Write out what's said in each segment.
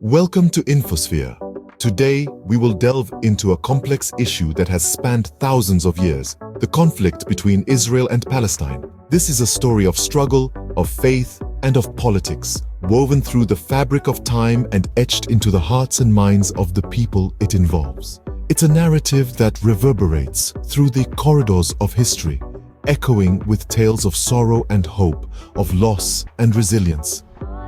Welcome to Infosphere. Today, we will delve into a complex issue that has spanned thousands of years, the conflict between Israel and Palestine. This is a story of struggle, of faith, and of politics, woven through the fabric of time and etched into the hearts and minds of the people it involves. It's a narrative that reverberates through the corridors of history, echoing with tales of sorrow and hope, of loss and resilience.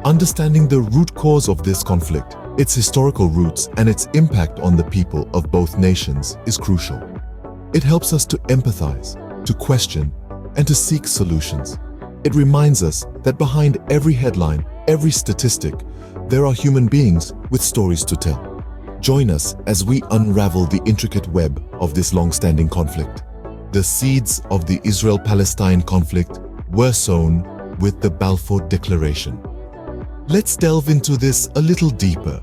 Understanding the root cause of this conflict, its historical roots, and its impact on the people of both nations is crucial. It helps us to empathize, to question, and to seek solutions. It reminds us that behind every headline, every statistic, there are human beings with stories to tell. Join us as we unravel the intricate web of this long-standing conflict. The seeds of the Israel-Palestine conflict were sown with the Balfour Declaration. Let's delve into this a little deeper.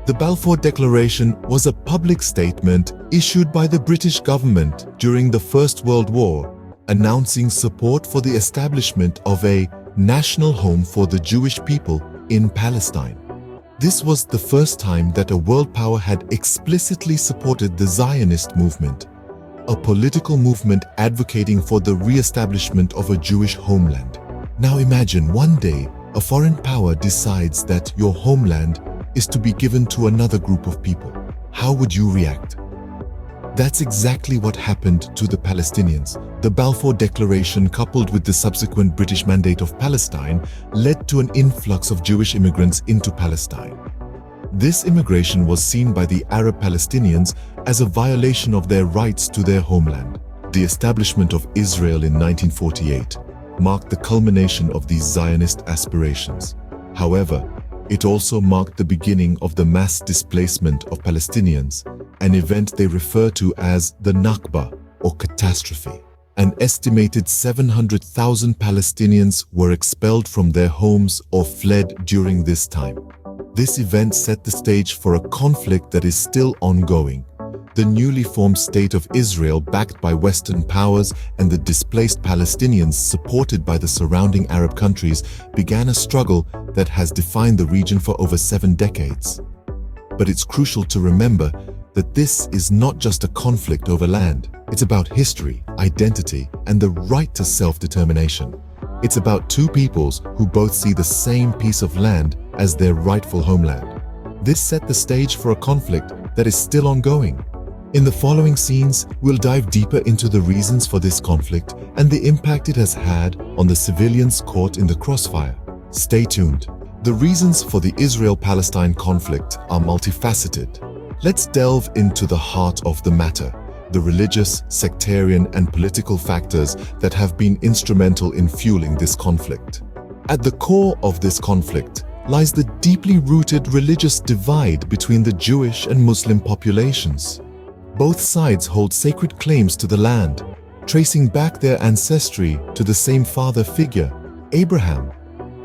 The Balfour Declaration was a public statement issued by the British government during the First World War, announcing support for the establishment of a national home for the Jewish people in Palestine. This was the first time that a world power had explicitly supported the Zionist movement, a political movement advocating for the re-establishment of a Jewish homeland. Now imagine one day a foreign power decides that your homeland is to be given to another group of people. How would you react? That's exactly what happened to the Palestinians. The Balfour Declaration, coupled with the subsequent British Mandate of Palestine, led to an influx of Jewish immigrants into Palestine. This immigration was seen by the Arab Palestinians as a violation of their rights to their homeland. The establishment of Israel in 1948 marked the culmination of these Zionist aspirations. However, it also marked the beginning of the mass displacement of Palestinians, an event they refer to as the Nakba, or catastrophe. An estimated 700,000 Palestinians were expelled from their homes or fled during this time. This event set the stage for a conflict that is still ongoing. The newly formed State of Israel, backed by Western powers, and the displaced Palestinians supported by the surrounding Arab countries, began a struggle that has defined the region for over 7 decades. But it's crucial to remember that this is not just a conflict over land. It's about history, identity, and the right to self-determination. It's about two peoples who both see the same piece of land as their rightful homeland. This set the stage for a conflict that is still ongoing. In the following scenes, we'll dive deeper into the reasons for this conflict and the impact it has had on the civilians caught in the crossfire. Stay tuned. The reasons for the Israel-Palestine conflict are multifaceted. Let's delve into the heart of the matter, the religious, sectarian, and political factors that have been instrumental in fueling this conflict. At the core of this conflict lies the deeply rooted religious divide between the Jewish and Muslim populations. Both sides hold sacred claims to the land, tracing back their ancestry to the same father figure, Abraham.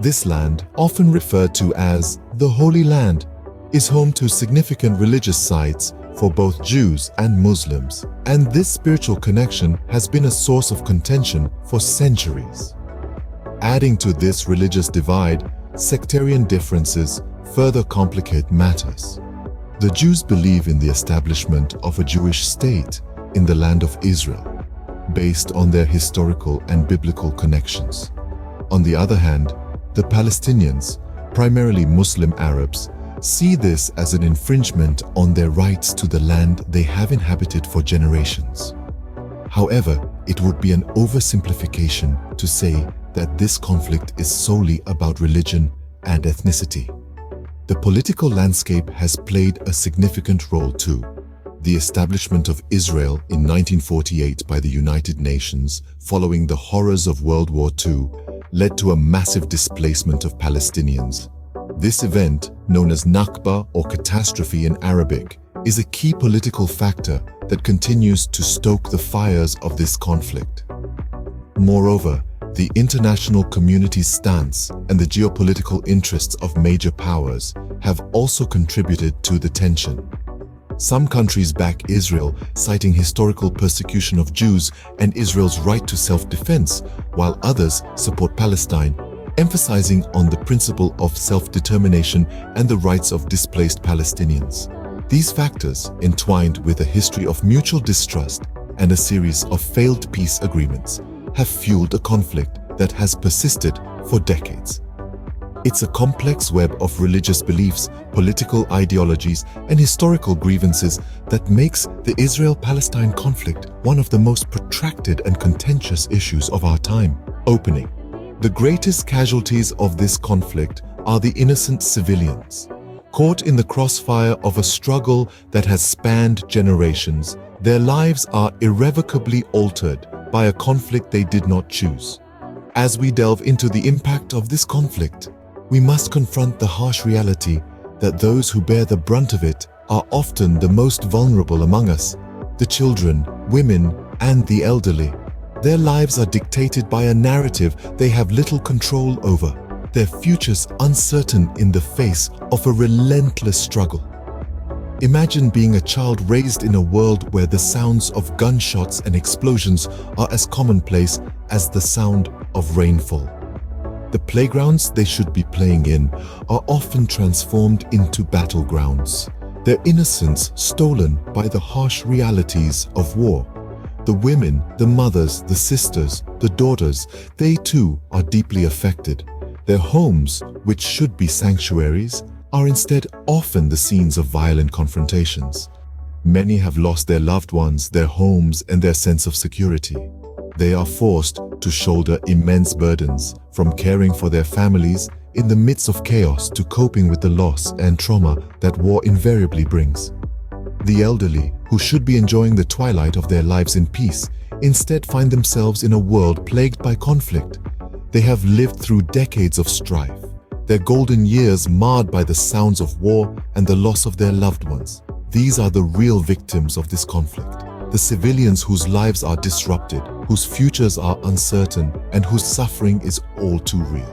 This land, often referred to as the Holy Land, is home to significant religious sites for both Jews and Muslims, and this spiritual connection has been a source of contention for centuries. Adding to this religious divide, sectarian differences further complicate matters. The Jews believe in the establishment of a Jewish state in the land of Israel, based on their historical and biblical connections. On the other hand, the Palestinians, primarily Muslim Arabs, see this as an infringement on their rights to the land they have inhabited for generations. However, it would be an oversimplification to say that this conflict is solely about religion and ethnicity. The political landscape has played a significant role too. The establishment of Israel in 1948 by the United Nations, following the horrors of World War II, led to a massive displacement of Palestinians. This event, known as Nakba or catastrophe in Arabic, is a key political factor that continues to stoke the fires of this conflict. Moreover, the international community's stance and the geopolitical interests of major powers have also contributed to the tension. Some countries back Israel, citing historical persecution of Jews and Israel's right to self-defense, while others support Palestine, emphasizing on the principle of self-determination and the rights of displaced Palestinians. These factors, entwined with a history of mutual distrust and a series of failed peace agreements, have fueled a conflict that has persisted for decades. It's a complex web of religious beliefs, political ideologies, and historical grievances that makes the Israel-Palestine conflict one of the most protracted and contentious issues of our time. Opening. The greatest casualties of this conflict are the innocent civilians. Caught in the crossfire of a struggle that has spanned generations, their lives are irrevocably altered by a conflict they did not choose. As we delve into the impact of this conflict, we must confront the harsh reality that those who bear the brunt of it are often the most vulnerable among us: the children, women, and the elderly. Their lives are dictated by a narrative they have little control over, their futures uncertain in the face of a relentless struggle. Imagine being a child raised in a world where the sounds of gunshots and explosions are as commonplace as the sound of rainfall. The playgrounds they should be playing in are often transformed into battlegrounds, their innocence stolen by the harsh realities of war. The women, the mothers, the sisters, the daughters, they too are deeply affected. Their homes, which should be sanctuaries, are instead often the scenes of violent confrontations. Many have lost their loved ones, their homes, and their sense of security. They are forced to shoulder immense burdens, from caring for their families in the midst of chaos to coping with the loss and trauma that war invariably brings. The elderly, who should be enjoying the twilight of their lives in peace, instead find themselves in a world plagued by conflict. They have lived through decades of strife, their golden years marred by the sounds of war and the loss of their loved ones. These are the real victims of this conflict, the civilians whose lives are disrupted, whose futures are uncertain, and whose suffering is all too real.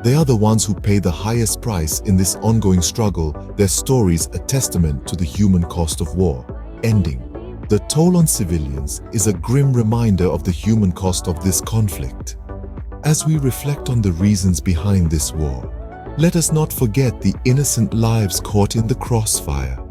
They are the ones who pay the highest price in this ongoing struggle, their stories a testament to the human cost of war. Ending. The toll on civilians is a grim reminder of the human cost of this conflict. As we reflect on the reasons behind this war, let us not forget the innocent lives caught in the crossfire,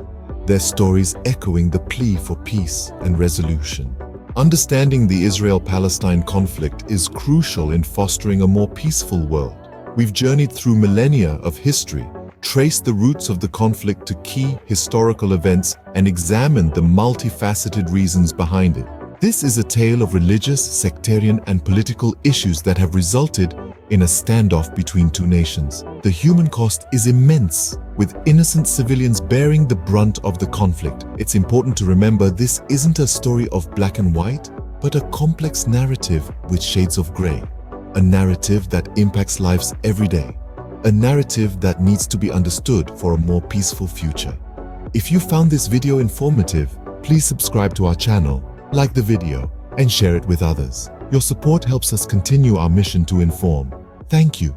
their stories echoing the plea for peace and resolution. Understanding the Israel-Palestine conflict is crucial in fostering a more peaceful world. We've journeyed through millennia of history, traced the roots of the conflict to key historical events, and examined the multifaceted reasons behind it. This is a tale of religious, sectarian, and political issues that have resulted in a standoff between two nations. The human cost is immense, with innocent civilians bearing the brunt of the conflict. It's important to remember this isn't a story of black and white, but a complex narrative with shades of gray. A narrative that impacts lives every day. A narrative that needs to be understood for a more peaceful future. If you found this video informative, please subscribe to our channel, like the video, and share it with others. Your support helps us continue our mission to inform. Thank you.